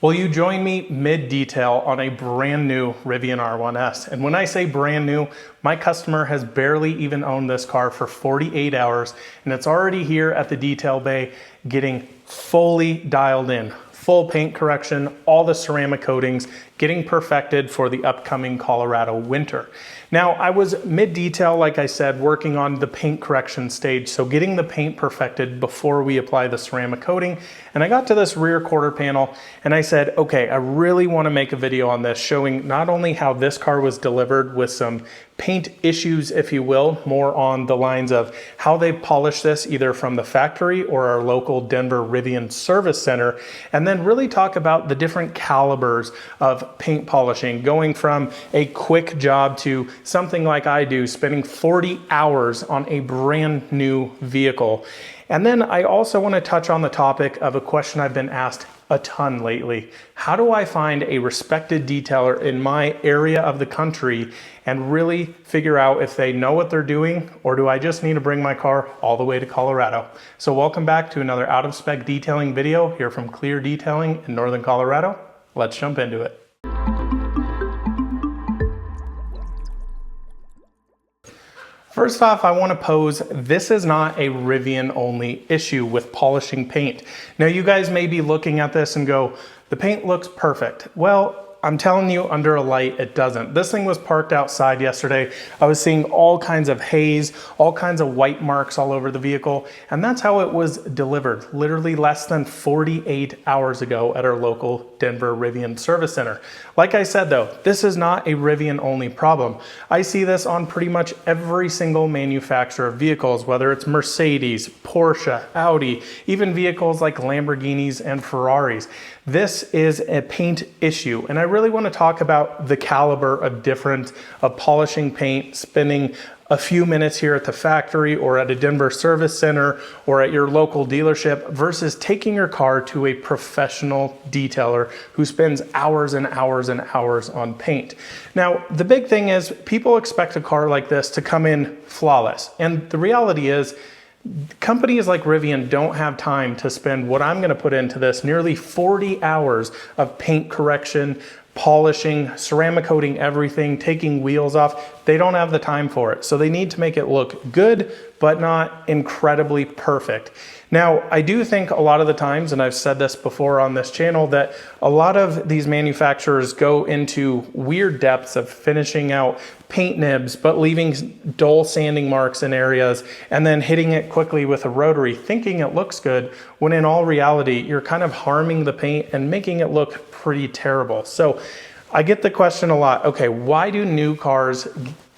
Will you join me mid-detail on a brand new Rivian R1S? And when I say brand new, my customer has barely even owned this car for 48 hours, and it's already here at the detail bay getting fully dialed in. Full paint correction, all the ceramic coatings, getting perfected for the upcoming Colorado winter. Now, I was mid-detail, like I said, working on the paint correction stage, so getting the paint perfected before we apply the ceramic coating. And I got to this rear quarter panel and I said, okay, I really want to make a video on this, showing not only how this car was delivered with some paint issues, if you will, more on the lines of how they polish this either from the factory or our local Denver Rivian service center, and then really talk about the different calibers of paint polishing, going from a quick job to something like I do, spending 40 hours on a brand new vehicle. And then I also want to touch on the topic of a question I've been asked a ton lately. How do I find a respected detailer in my area of the country and really figure out if they know what they're doing, or do I just need to bring my car all the way to Colorado? So welcome back to another out of spec detailing video here from Clear Detailing in Northern Colorado. Let's jump into it. First off, I want to pose, this is not a Rivian only issue with polishing paint. Now you guys may be looking at this and go, the paint looks perfect. Well, I'm telling you, under a light, it doesn't. This thing was parked outside yesterday. I was seeing all kinds of haze, all kinds of white marks all over the vehicle, and that's how it was delivered, literally less than 48 hours ago at our local Denver Rivian service center. Like I said though, this is not a Rivian only problem. I see this on pretty much every single manufacturer of vehicles, whether it's Mercedes, Porsche, Audi, even vehicles like Lamborghinis and Ferraris. This is a paint issue, and I really want to talk about the caliber of polishing paint, spending a few minutes here at the factory or at a Denver service center or at your local dealership versus taking your car to a professional detailer who spends hours and hours and hours on paint. Now, the big thing is people expect a car like this to come in flawless, and the reality is companies like Rivian don't have time to spend what I'm going to put into this nearly 40 hours of paint correction, polishing, ceramic coating everything, taking wheels off. They don't have the time for it. So they need to make it look good, but not incredibly perfect. Now, I do think a lot of the times, and I've said this before on this channel, that a lot of these manufacturers go into weird depths of finishing out paint nibs, but leaving dull sanding marks in areas and then hitting it quickly with a rotary, thinking it looks good, when in all reality, you're kind of harming the paint and making it look pretty terrible. So I get the question a lot, okay, why do new cars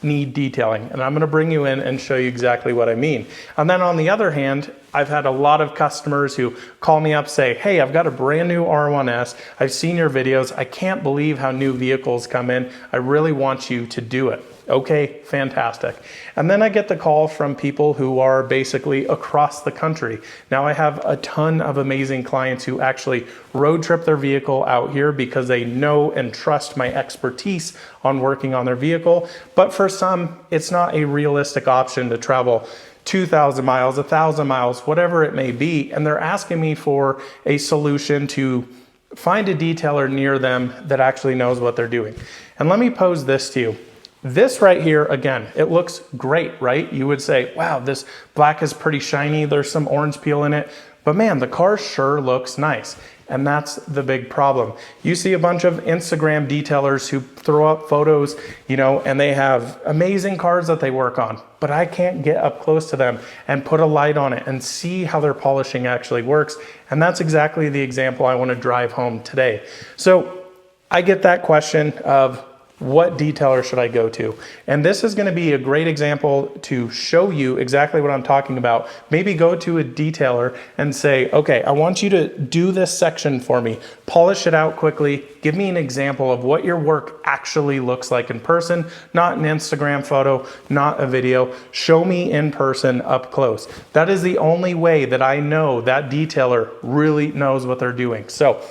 need detailing? And I'm going to bring you in and show you exactly what I mean. And then on the other hand, I've had a lot of customers who call me up, say, hey, I've got a brand new R1S. I've seen your videos. I can't believe how new vehicles come in. I really want you to do it. Okay, fantastic. And then I get the call from people who are basically across the country. Now I have a ton of amazing clients who actually road trip their vehicle out here because they know and trust my expertise on working on their vehicle. But for some, it's not a realistic option to travel 2,000 miles, 1,000 miles, whatever it may be. And they're asking me for a solution to find a detailer near them that actually knows what they're doing. And let me pose this to you. This right here, again, it looks great, right? You would say, wow, this black is pretty shiny. There's some orange peel in it. But man, the car sure looks nice. And that's the big problem. You see a bunch of Instagram detailers who throw up photos, and they have amazing cars that they work on, but I can't get up close to them and put a light on it and see how their polishing actually works. And that's exactly the example I want to drive home today. So I get that question of, what detailer should I go to? And this is going to be a great example to show you exactly what I'm talking about. Maybe go to a detailer and say, okay, I want you to do this section for me, polish it out quickly, give me an example of what your work actually looks like in person, not an Instagram photo, not a video. Show me in person up close. That is the only way that I know that detailer really knows what they're doing. So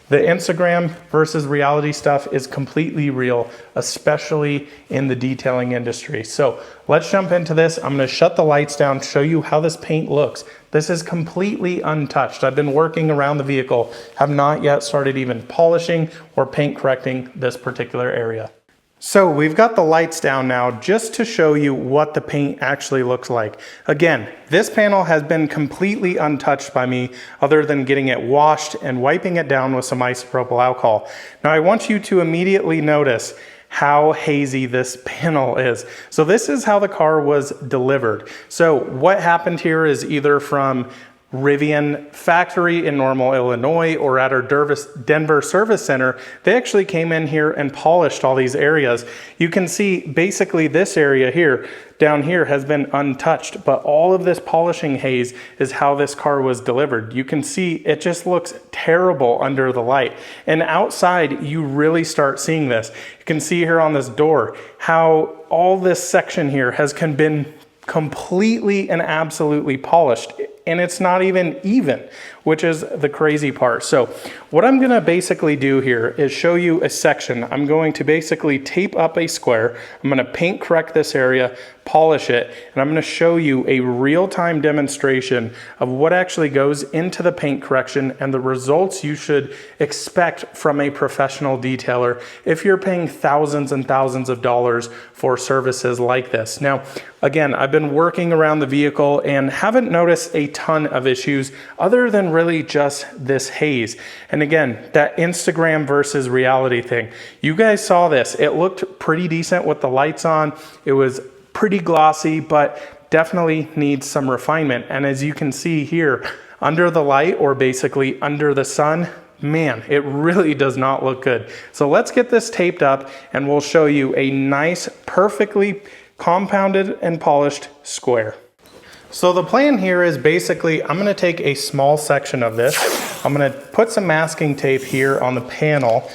The Instagram versus reality stuff is completely real, especially in the detailing industry. So let's jump into this. I'm gonna shut the lights down, show you how this paint looks. This is completely untouched. I've been working around the vehicle, have not yet started even polishing or paint correcting this particular area. So we've got the lights down now just to show you what the paint actually looks like. Again, this panel has been completely untouched by me other than getting it washed and wiping it down with some isopropyl alcohol. Now I want you to immediately notice how hazy this panel is. So this is how the car was delivered. So what happened here is either from Rivian factory in Normal, Illinois, or at our Denver service center, they actually came in here and polished all these areas. You can see basically this area here, down here, has been untouched, but all of this polishing haze is how this car was delivered. You can see it just looks terrible under the light. And outside, you really start seeing this. You can see here on this door how all this section here has been completely and absolutely polished, and it's not even, which is the crazy part. So what I'm gonna basically do here is show you a section. I'm going to basically tape up a square. I'm gonna paint correct this area, polish it, and I'm gonna show you a real-time demonstration of what actually goes into the paint correction and the results you should expect from a professional detailer if you're paying thousands and thousands of dollars for services like this. Now, again, I've been working around the vehicle and haven't noticed a ton of issues other than really just this haze. And again, that Instagram versus reality thing. You guys saw this. It looked pretty decent with the lights on. It was pretty glossy, but definitely needs some refinement. And as you can see here, under the light, or basically under the sun, man, it really does not look good. So let's get this taped up and we'll show you a nice, perfectly compounded and polished square. So the plan here is basically, I'm gonna take a small section of this, I'm gonna put some masking tape here on the panel,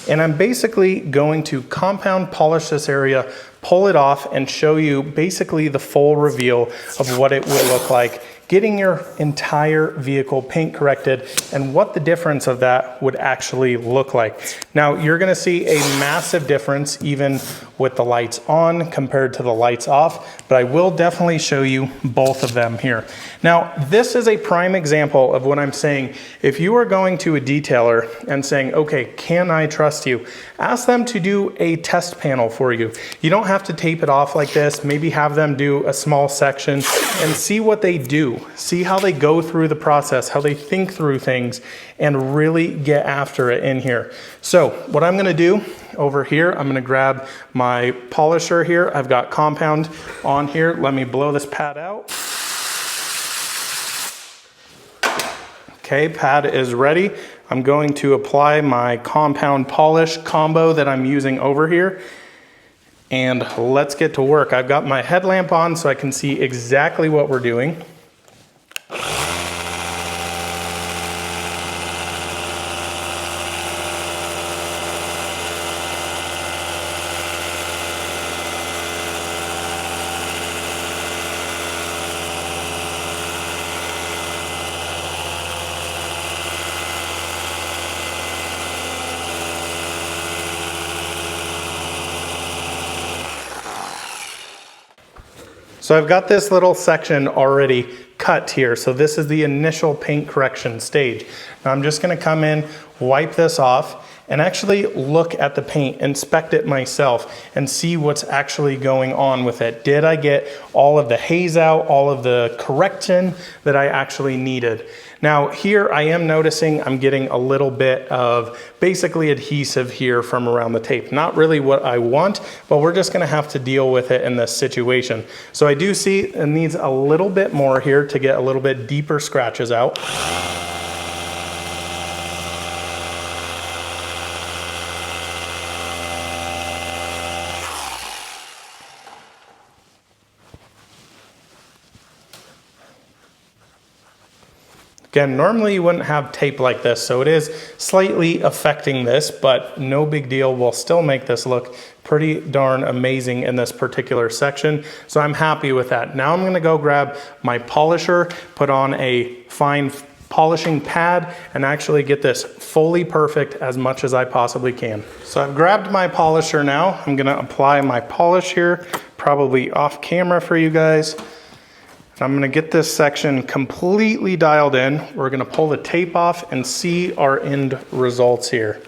and I'm basically going to compound polish this area, pull it off, and show you basically the full reveal of what it would look like getting your entire vehicle paint corrected and what the difference of that would actually look like. Now, you're gonna see a massive difference even with the lights on compared to the lights off, but I will definitely show you both of them here. Now, this is a prime example of what I'm saying. If you are going to a detailer and saying, okay, can I trust you? Ask them to do a test panel for you. You don't have to tape it off like this. Maybe have them do a small section and see what they do. See how they go through the process, how they think through things, and really get after it in here. So what I'm gonna do over here, I'm gonna grab my polisher here. I've got compound on here. Let me blow this pad out. Okay, pad is ready. I'm going to apply my compound polish combo that I'm using over here. And let's get to work. I've got my headlamp on so I can see exactly what we're doing. So I've got this little section already cut here. So this is the initial paint correction stage. Now I'm just gonna come in, wipe this off, and actually look at the paint, inspect it myself, and see what's actually going on with it. Did I get all of the haze out, all of the correction that I actually needed? Now here I am noticing I'm getting a little bit of basically adhesive here from around the tape. Not really what I want, but we're just gonna have to deal with it in this situation. So I do see it needs a little bit more here to get a little bit deeper scratches out. Again, normally you wouldn't have tape like this, so it is slightly affecting this, but no big deal. We'll still make this look pretty darn amazing in this particular section. So I'm happy with that. Now I'm gonna go grab my polisher, put on a fine polishing pad and actually get this fully perfect as much as I possibly can. So I've grabbed my polisher now. I'm gonna apply my polish here, probably off camera for you guys. And I'm gonna get this section completely dialed in. We're gonna pull the tape off and see our end results here.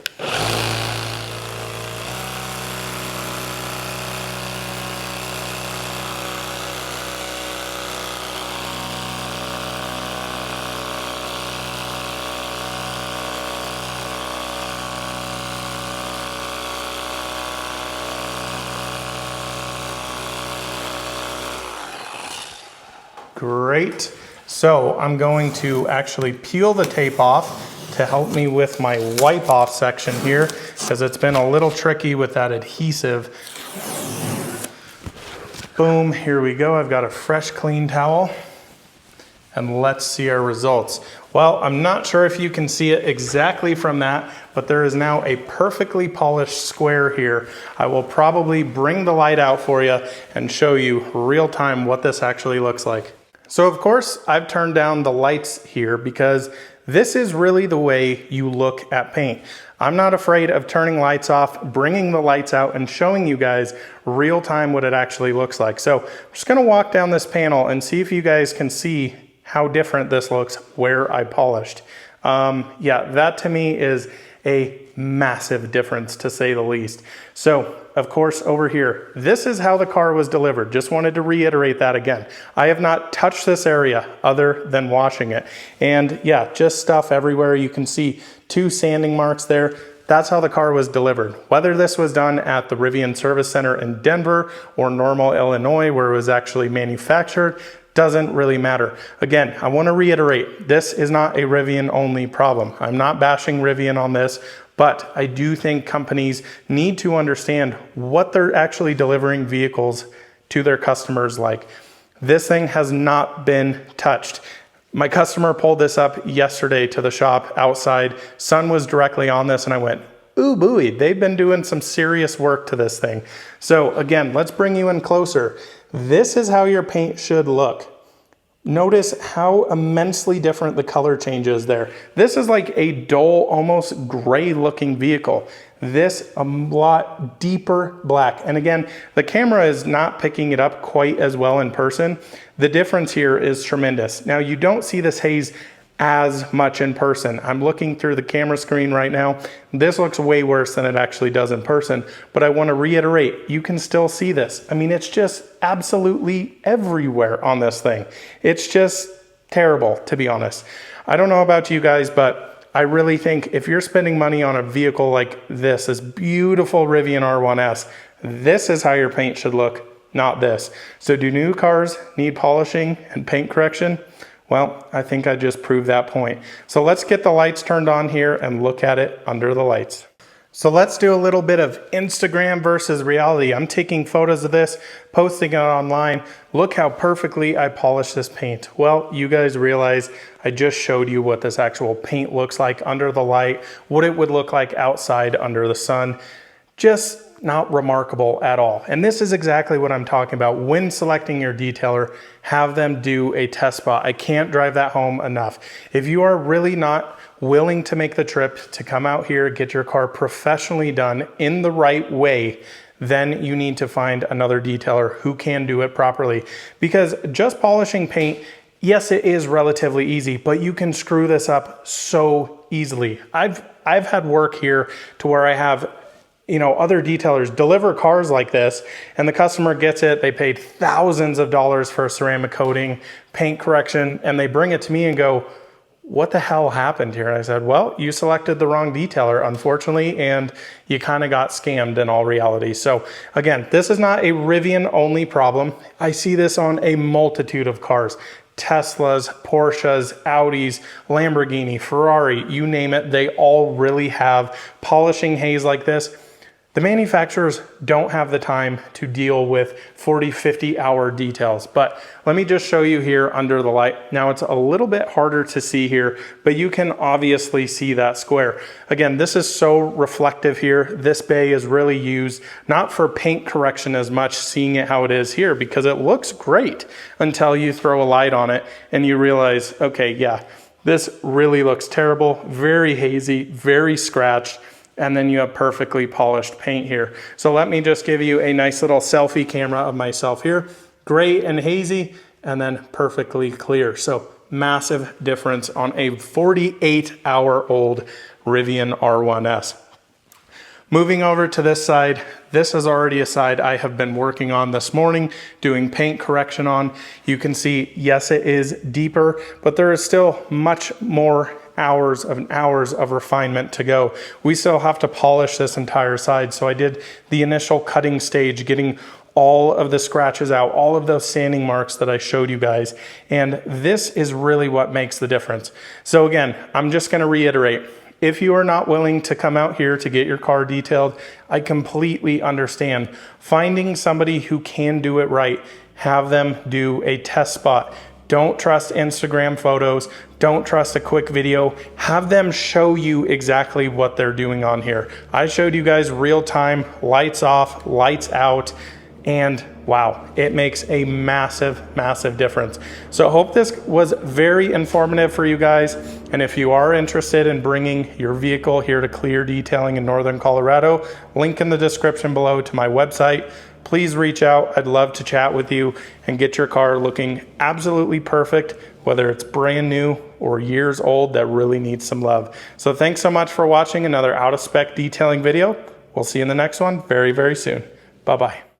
Great. So I'm going to actually peel the tape off to help me with my wipe off section here, because it's been a little tricky with that adhesive. Boom, here we go. I've got a fresh clean towel and let's see our results. Well, I'm not sure if you can see it exactly from that, but there is now a perfectly polished square here. I will probably bring the light out for you and show you real time what this actually looks like. So of course, I've turned down the lights here because this is really the way you look at paint. I'm not afraid of turning lights off, bringing the lights out, and showing you guys real time what it actually looks like. So I'm just gonna walk down this panel and see if you guys can see how different this looks where I polished. Yeah, that to me is a massive difference, to say the least. So of course, over here, this is how the car was delivered. Just wanted to reiterate that again. I have not touched this area other than washing it. And yeah, just stuff everywhere. You can see 2 sanding marks there. That's how the car was delivered. Whether this was done at the Rivian Service Center in Denver or Normal, Illinois, where it was actually manufactured, doesn't really matter. Again, I want to reiterate, this is not a Rivian only problem. I'm not bashing Rivian on this, but I do think companies need to understand what they're actually delivering vehicles to their customers like. This thing has not been touched. My customer pulled this up yesterday to the shop outside. Sun was directly on this and I went, ooh buoy, they've been doing some serious work to this thing. So again, let's bring you in closer. This is how your paint should look. Notice how immensely different the color change is there. This is like a dull, almost gray looking vehicle. This a lot deeper black. And again, the camera is not picking it up quite as well in person. The difference here is tremendous. Now you don't see this haze as much in person. I'm looking through the camera screen right now. This looks way worse than it actually does in person, but I want to reiterate, you can still see this. I mean, it's just absolutely everywhere on this thing. It's just terrible, to be honest. I don't know about you guys, but I really think if you're spending money on a vehicle like this beautiful Rivian R1S, this is how your paint should look, not this. So do new cars need polishing and paint correction? Well, I think I just proved that point. So let's get the lights turned on here and look at it under the lights. So let's do a little bit of Instagram versus reality. I'm taking photos of this, posting it online. Look how perfectly I polished this paint. Well, you guys realize I just showed you what this actual paint looks like under the light, what it would look like outside under the sun. Just not remarkable at all. And this is exactly what I'm talking about. When selecting your detailer, have them do a test spot. I can't drive that home enough. If you are really not willing to make the trip to come out here, get your car professionally done in the right way, then you need to find another detailer who can do it properly. Because just polishing paint, yes, it is relatively easy, but you can screw this up so easily. I've had work here to where I have other detailers deliver cars like this and the customer gets it. They paid thousands of dollars for ceramic coating, paint correction, and they bring it to me and go, what the hell happened here? And I said, well, you selected the wrong detailer, unfortunately, and you kind of got scammed in all reality. So again, this is not a Rivian only problem. I see this on a multitude of cars. Teslas, Porsches, Audis, Lamborghini, Ferrari, you name it, they all really have polishing haze like this. The manufacturers don't have the time to deal with 40, 50 hour details, but let me just show you here under the light. Now it's a little bit harder to see here, but you can obviously see that square. Again, this is so reflective here. This bay is really used not for paint correction as much, seeing it how it is here, because it looks great until you throw a light on it and you realize, okay, yeah, This really looks terrible, very hazy, very scratched, and then you have perfectly polished paint here. So let me just give you a nice little selfie camera of myself here. Gray and hazy, and then perfectly clear. So massive difference on a 48-hour-old Rivian R1S. Moving over to this side, this is already a side I have been working on this morning, doing paint correction on. You can see, yes, it is deeper, but there is still much more hours of refinement to go. We still have to polish this entire side. So I did the initial cutting stage, getting all of the scratches out, all of those sanding marks that I showed you guys. And this is really what makes the difference. So again, I'm just gonna reiterate, if you are not willing to come out here to get your car detailed, I completely understand. Finding somebody who can do it right, have them do a test spot. Don't trust Instagram photos. Don't trust a quick video. Have them show you exactly what they're doing on here. I showed you guys real time, lights off, lights out, and wow, it makes a massive, massive difference. So I hope this was very informative for you guys. And if you are interested in bringing your vehicle here to Clear Detailing in Northern Colorado, link in the description below to my website. Please reach out. I'd love to chat with you and get your car looking absolutely perfect, whether it's brand new or years old that really needs some love. So thanks so much for watching another out of spec detailing video. We'll see you in the next one very, very soon. Bye-bye.